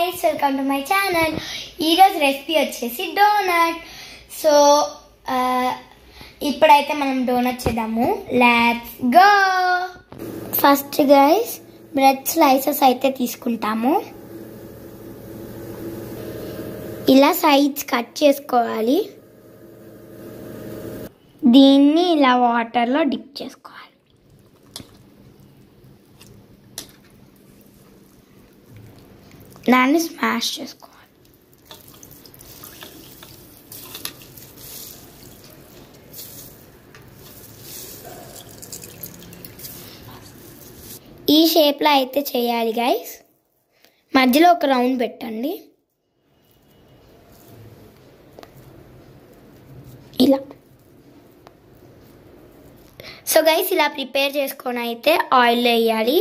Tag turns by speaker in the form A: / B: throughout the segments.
A: guys, welcome to my channel. ఈరోజు recipe వచ్చేసి donut. So ఇప్పుడైతే మనం డోనట్ చేద్దాము. Let's go. First guys bread slices అయితే తీసుకుంటాము. ఇలా సైడ్స్ కట్ చేసుకోవాలి. దీన్ని ఇలా వాటర్లో డిప్ చేసుకోవాలి. దాన్ని స్మాష్ చేసుకోవాలి. ఈ షేప్లో అయితే చేయాలి గైస్. మధ్యలో ఒక రౌండ్ పెట్టండి ఇలా. సో గైస్ ఇలా ప్రిపేర్ చేసుకొని అయితే ఆయిల్ వేయాలి.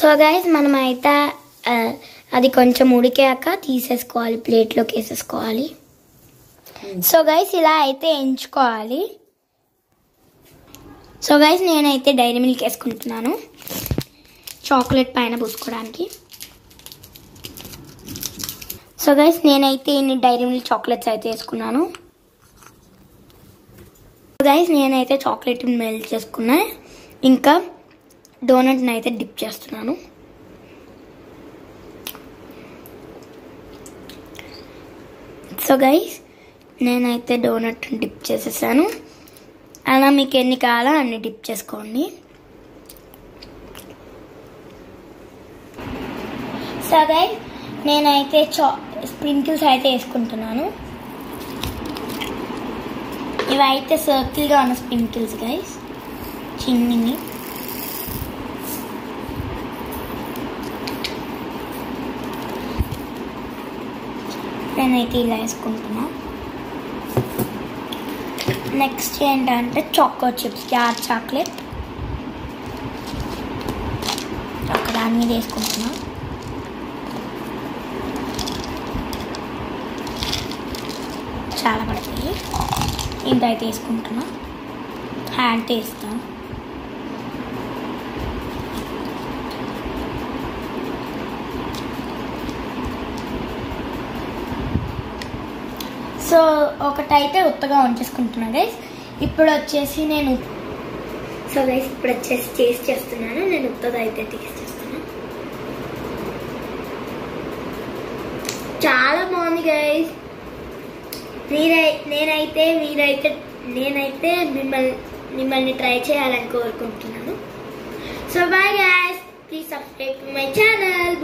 A: సో గైస్ మనం అయితే అది కొంచెం ఉడికాక తీసేసుకోవాలి, ప్లేట్లోకి వేసేసుకోవాలి. సో గైస్ ఇలా అయితే ఎంచుకోవాలి. సో గైస్ నేనైతే డైరీ మిల్క్ వేసుకుంటున్నాను చాక్లెట్ పైన పూసుకోవడానికి. సో గైస్ నేనైతే ఇన్ని డైరీ మిల్క్ చాక్లెట్స్ అయితే వేసుకున్నాను. గైస్ నేనైతే చాక్లెట్ మెల్ట్ చేసుకున్నా. ఇంకా డోనట్ని అయితే డిప్ చేస్తున్నాను. సో గైస్ నేనైతే డోనట్ డిప్ చేసేసాను. అలా మీకు ఎన్ని కావాలో అన్ని డిప్ చేసుకోండి. సో గైస్ నేనైతే స్ప్రింకిల్స్ అయితే వేసుకుంటున్నాను. ఇవైతే సర్కిల్గా ఉన్న స్ప్రింకిల్స్ గైస్, చిన్నవి. నేనైతే ఇలా వేసుకుంటున్నా. నెక్స్ట్ ఏంటంటే చాకో చిప్స్, డార్క్ చాక్లెట్ ఒక దాని మీద వేసుకుంటున్నా. చాలా పడుతుంది. ఇంత అయితే వేసుకుంటున్నా. హ్యాండ్ వేస్తాను. సో ఒకటైతే ఉత్తగా ఉంచేసుకుంటున్నా గైస్. ఇప్పుడు వచ్చేసి నేను టేస్ట్ చేస్తున్నాను. నేను ఉత్తగా అయితే టేస్ట్ చేస్తున్నాను. చాలా బాగుంది గైస్. నేనైతే మిమ్మల్ని ట్రై చేయాలని కోరుకుంటున్నాను. So bye guys, please subscribe to my channel.